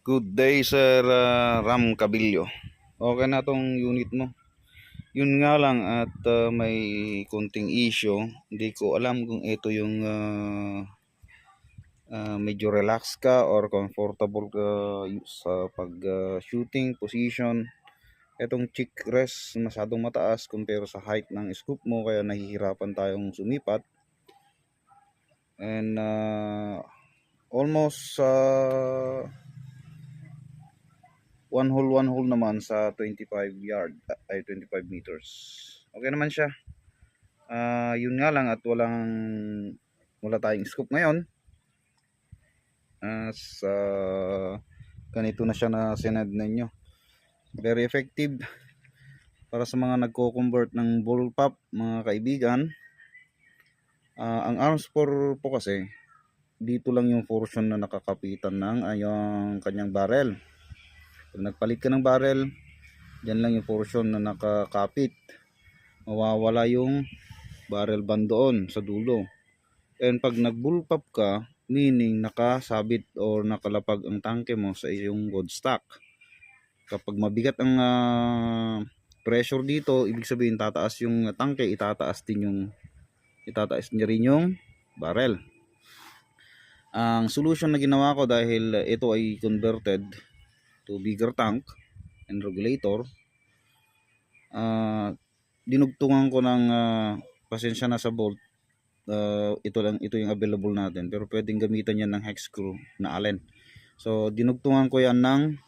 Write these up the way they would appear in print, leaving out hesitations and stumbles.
Good day, Sir Ram Cabillo. Okay na tong unit mo. Yun nga lang at may konting issue. Hindi ko alam kung ito yung medyo relax ka or comfortable ka sa pag shooting position. Itong cheek rest masyadong mataas compare sa height ng scope mo, kaya nahihirapan tayong sumipat. And almost one hole naman sa 25 meters. Okay naman siya. Yun nga lang at wala tayong scope ngayon. Sa ganito na siya na sinad ninyo. Very effective para sa mga nagko-convert ng bullpup, mga kaibigan. Ang arms for po kasi dito lang yung portion na nakakapitan ng yung kanyang barrel. Pag nagpalit ka ng barrel, dyan lang yung portion na nakakapit. Mawawala yung barrel band doon sa dulo. And pag nag-bullpup ka, meaning nakasabit or nakalapag ang tangke mo sa iyong gold stock. Kapag mabigat ang pressure dito, ibig sabihin tataas yung tangke, itataas niya rin yung barrel. Ang solution na ginawa ko, dahil ito ay converted to bigger tank and regulator, dinugtungan ko ng pasensya na sa bolt. Ito yung available natin, pero pwedeng gamitan yan ng hex screw na Allen. So dinugtungan ko yan ng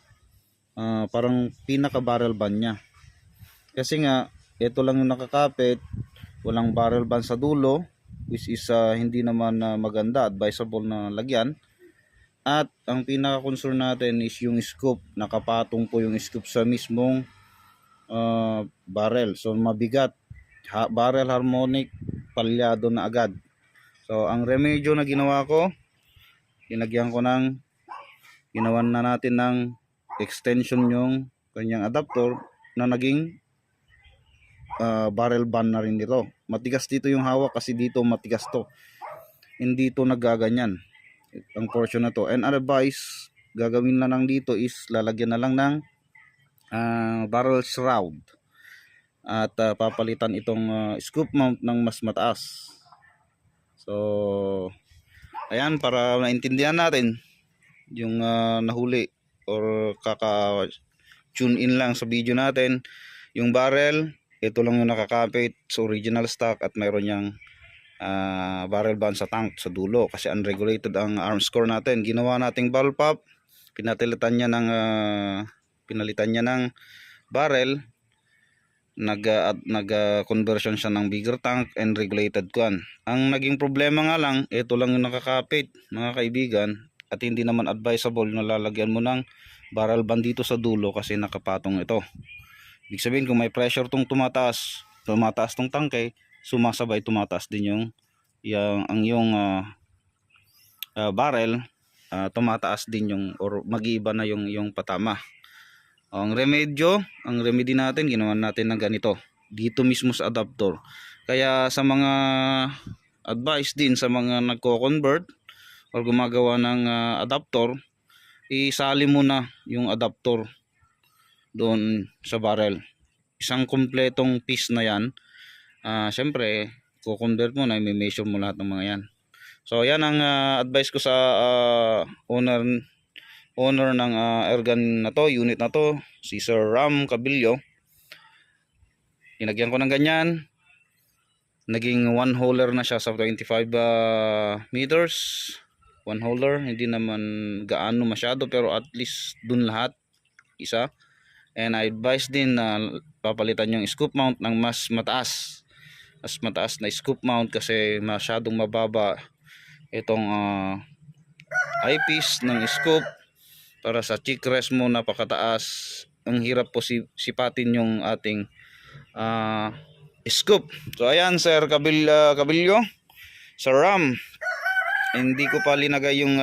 parang pinaka barrel band nya, kasi nga ito lang yung nakakapit, walang barrel band sa dulo, which is hindi naman maganda, advisable na lagyan. At ang pinaka concern natin is yung scoop, nakapatong po yung scoop sa mismong barrel, so mabigat, barrel harmonic palyado na agad. So ang remedyo na ginawa ko, ginawan na natin ng extension yung kanyang adapter na naging barrel band na rin dito. Matigas dito yung hawak kasi dito matigas to, hindi to nagaganyan ang portion na to. And advice, gagawin na lang dito is lalagyan na lang ng barrel shroud at papalitan itong scoop mount ng mas mataas. So ayan, para maintindihan natin yung nahuli or kaka-tune in lang sa video natin. Yung barrel, ito lang yung nakakapit sa original stock at mayroon niyang barrel band sa tank sa dulo kasi unregulated ang arm score natin. Ginawa nating bullpup, pinalitan niya ng barrel, nag-conversion siya ng bigger tank and regulated kan. Ang naging problema nga lang, ito lang yung nakakapit, mga kaibigan, at hindi naman advisable na lalagyan mo ng barrel band dito sa dulo kasi nakapatong ito. Ibig sabihin, kung may pressure tong tumataas tong tangke, sumasabay tumataas din yung barrel, tumataas din yung, or mag-iiba na yung patama. Ang remedy natin, ginawa natin ng ganito dito mismo sa adapter. Kaya sa mga advice din sa mga nagko-convert or gumagawa ng adapter, isali mo na yung adapter doon sa barrel. Isang kompletong piece na yan. Syempre ko-convert mo na, i-measure mo lahat ng mga yan. So yan ang advice ko sa owner ng airgun na to, unit na to, si Sir Ram Cabillo. Hinagyan ko ng ganyan, naging one holer na siya sa 25 meters. One holer, hindi naman gaano masyado, pero at least dun lahat isa. And I advise din na papalitan yung scoop mount ng mas mataas na scoop mount kasi masyadong mababa itong eyepiece ng scoop. Para sa cheek rest mo napakataas, ang hirap po sipatin yung ating scoop. So ayan, Sir Cabillo, Sir Ram, hindi ko pa linagay yung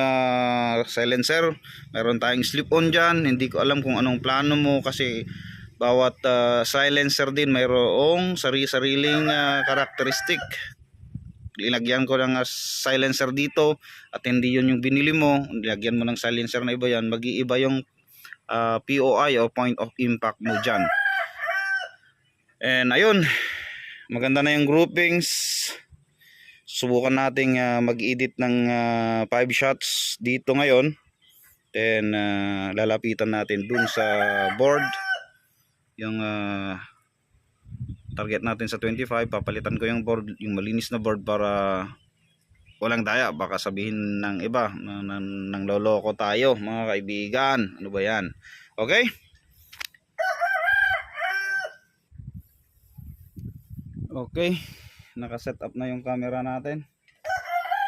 silencer. Meron tayong slip on dyan. Hindi ko alam kung anong plano mo kasi bawat silencer din mayroong sariling karakteristik. ilagyan ko ng silencer dito at hindi yun yung binili mo, ilagyan mo ng silencer na iba yan, mag-iiba yung POI o point of impact mo dyan. And ayun, maganda na yung groupings. Subukan nating mag-edit ng 5 shots dito ngayon. Then lalapitan natin dun sa board yung target natin sa 25. Papalitan ko yung board, yung malinis na board para walang daya. Baka sabihin ng iba nang loloko tayo mga kaibigan. Ano ba yan? Okay? Okay, naka-set up na yung camera natin.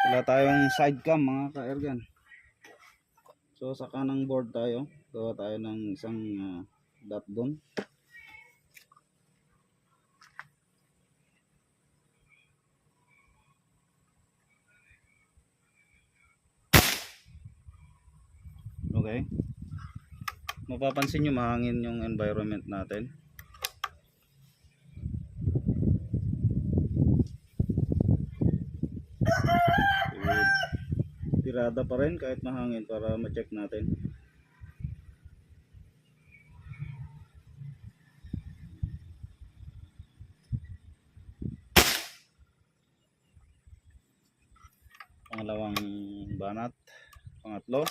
Wala tayong side cam mga ka-ergan. So sa kanang board tayo, gawa tayo ng isang dot doon. Okay. Mapapansin nyo mahangin yung environment natin. Tirada pa rin kahit mahangin para ma-check natin. Pangalawang banat, pangatlo.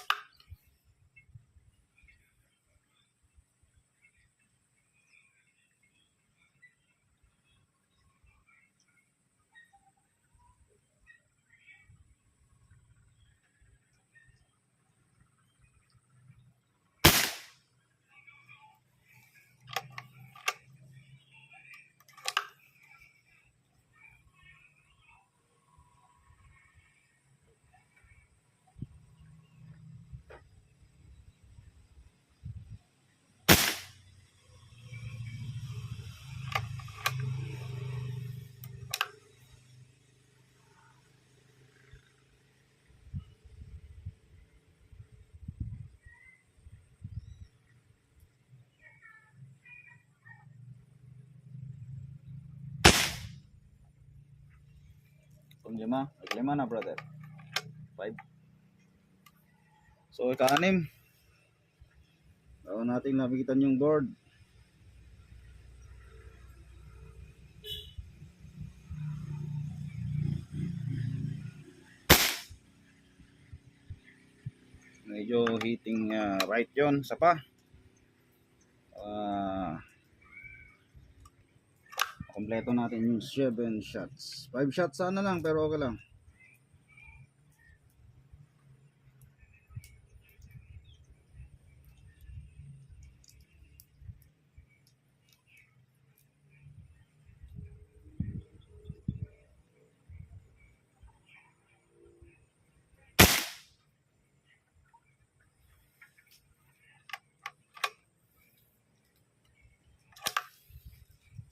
Lima, lima na brother. 5. So ika-6. Bago natin nabigitan yung board. Medyo hitting right yon sa pa. Kompleto natin yung 7 shots. 5 shots sana lang pero okay lang.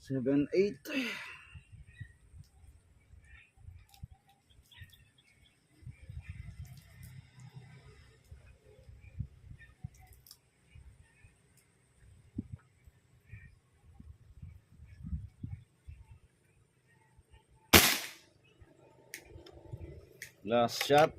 Seven, 8. Last shot.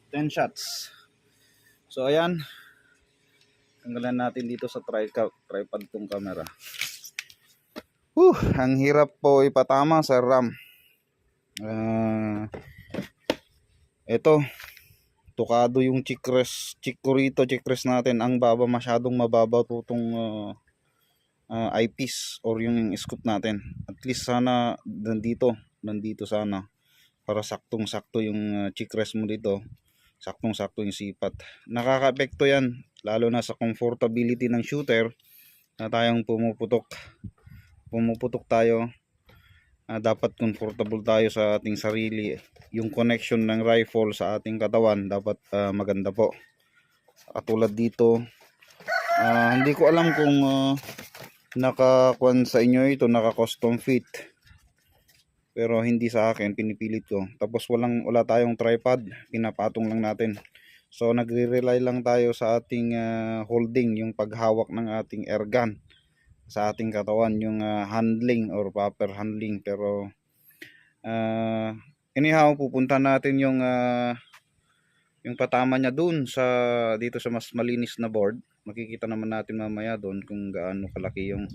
Ten shots. So ayan, tanggalan natin dito sa tripod tong camera. Ang hirap po ipatama sa RAM. Ito, tukado yung chick rest natin. Ang baba, masyadong mababaw po itong eyepiece or yung scoop natin. At least sana nandito sana para saktong-sakto yung chick rest mo dito. Saktong-sakto yung sipat. Nakaka-epekto yan lalo na sa comfortability ng shooter na tayong pumuputok tayo. Dapat comfortable tayo sa ating sarili. Yung connection ng rifle sa ating katawan dapat maganda po. Katulad dito, Hindi ko alam kung nakakuan sa inyo ito, naka custom fit. Pero hindi sa akin, pinipilit ko. Tapos wala tayong tripod, pinapatong lang natin. So nagre-rely lang tayo sa ating holding, yung paghawak ng ating air gun sa ating katawan, yung handling or proper handling. Pero anyhow, pupunta natin yung patama niya dun dito sa mas malinis na board. Makikita naman natin mamaya doon kung gaano kalaki yung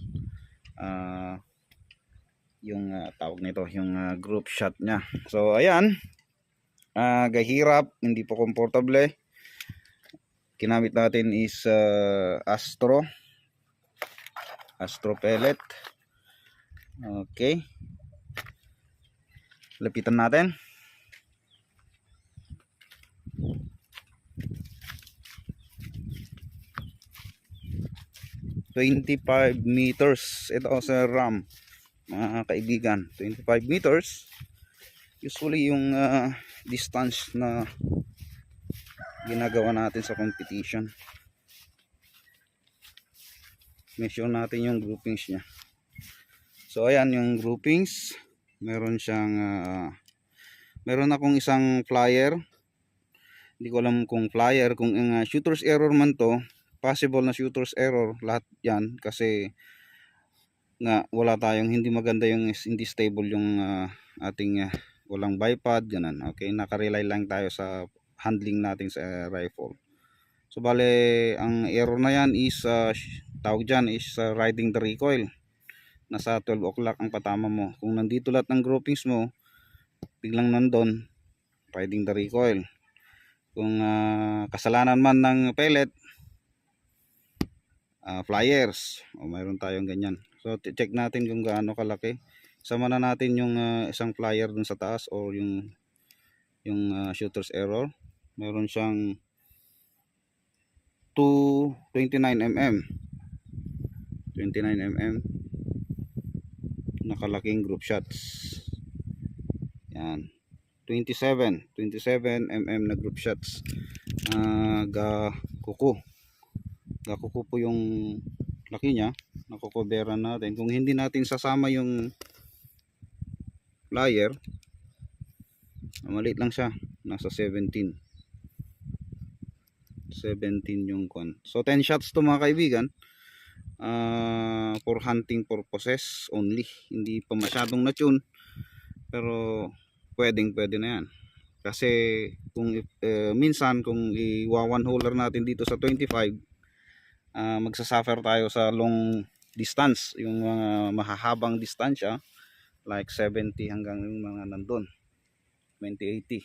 tawag nito, yung group shot niya. So ayan, gahirap, hindi po komportable. Kinamit natin is Astro pellet. Okay, lapitan natin. $25 meters ito sa RAM, mga kaibigan. 25 meters usually yung distance na ginagawa natin sa competition. Measure natin yung groupings nya. So ayan yung groupings. Meron akong isang flyer. Hindi ko alam kung flyer, kung shooter's error man to. Possible na shooter's error lahat yan, kasi nga wala tayong, hindi maganda yung, hindi stable yung ating walang bipod, ganun. Okay, nakarely lang tayo sa handling natin sa rifle. So bale ang error na yan is tawag dyan is riding the recoil. Nasa 12 o'clock ang patama mo. Kung nandito lahat ng groupings mo, biglang nandun, riding the recoil. Kung kasalanan man ng pellet, flyers, o mayroon tayong ganyan. So check natin kung gaano kalaki. Sama na natin yung isang flyer dun sa taas, o yung shooter's error. Meron siyang 29mm nakalaking group shots. Yan, 27mm na group shots. Gakuko po yung laki nya. Nakukoberan natin. Kung hindi natin sasama yung flyer, maliit lang siya, nasa 17 yung con. So 10 shots to mga kaibigan, for hunting purposes only. Hindi pa masyadong na-tune, pero pwede na yan. Kasi kung minsan kung one holer natin dito sa 25, magsasuffer tayo sa long distance, yung mga mahahabang distansya like 70 hanggang yung mga nandun 20-80.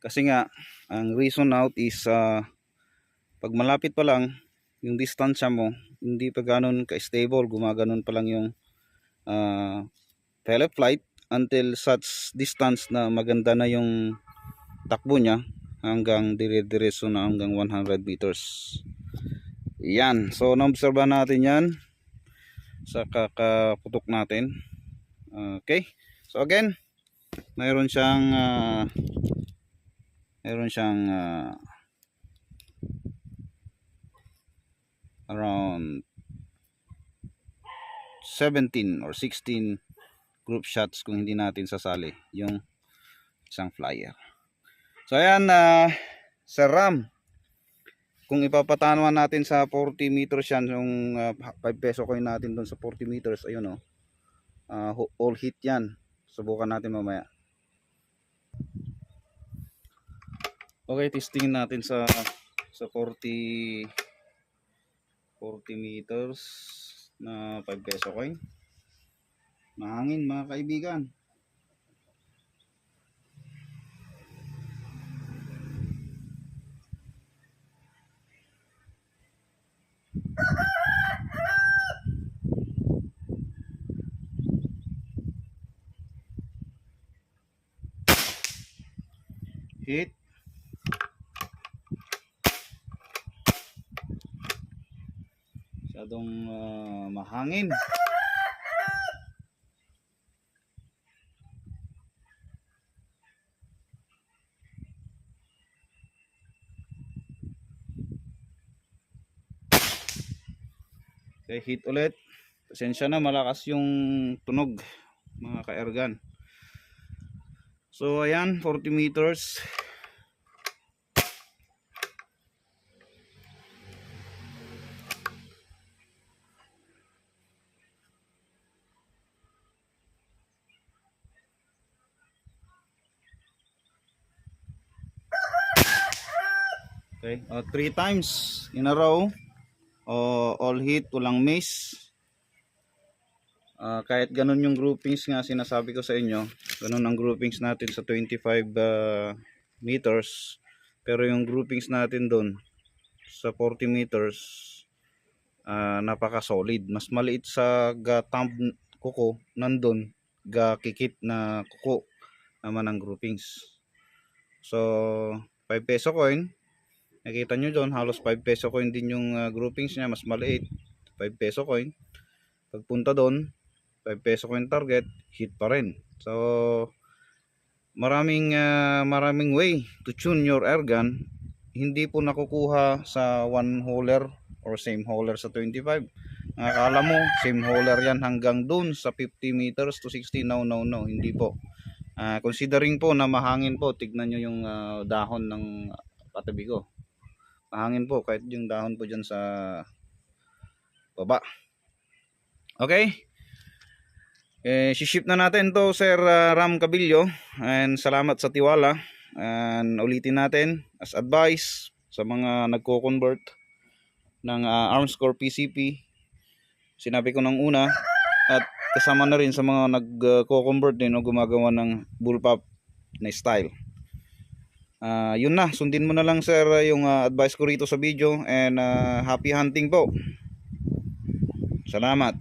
Kasi nga ang reason out is pag malapit pa lang yung distansya mo, hindi pa ganun ka-stable, gumaganon pa lang yung pellet flight until such distance na maganda na yung takbo nya, hanggang dire-diretso na hanggang 100 meters. Yan, so naobserba natin yan sa kakaputok natin. Okay, so again, mayroon siyang around 17 or 16 group shots kung hindi natin sasali yung isang flyer. So ayan, sa RAM, kung ipapatanuan natin sa 40 meters yan, yung 5 peso coin natin doon sa 40 meters, ayun all hit yan. Subukan natin mamaya. Okay, testingin natin sa 40 meters na 5 peso coin. Mahangin mga kaibigan. Hit. Masyadong mahangin. Okay, hit ulit. Pasensya na, malakas yung tunog mga ka-ergan. So ayan, 40 meters. Okay, 3 times in a row. All hit, walang miss. Kahit ganun yung groupings nga sinasabi ko sa inyo, ganun ang groupings natin sa 25 meters, pero yung groupings natin doon sa 40 meters napaka solid, mas maliit sa thumb kuko nandun kikit na kuko naman ang groupings. So 5 peso coin, nakita nyo doon halos 5 peso coin din yung groupings niya, mas maliit 5 peso coin. Pagpunta doon 5 peso coin target, hit pa rin. So maraming way to tune your air gun. Hindi po nakukuha sa one holer or same holer sa 25. Akala mo same holer yan hanggang dun sa 50 meters to 60. No, hindi po. Considering po na mahangin po, tignan nyo yung dahon ng patabi ko. Mahangin po kahit yung dahon po dyan sa baba. Okay, ship na natin to Sir Ram Cabillo, and salamat sa tiwala. And ulitin natin as advice sa mga nagko-convert ng Armscore PCP, sinabi ko nang una, at kasama na rin sa mga nagko-convert din o gumagawa ng bullpup na style. Yun na, sundin mo na lang sir yung advice ko rito sa video, and happy hunting po. Salamat.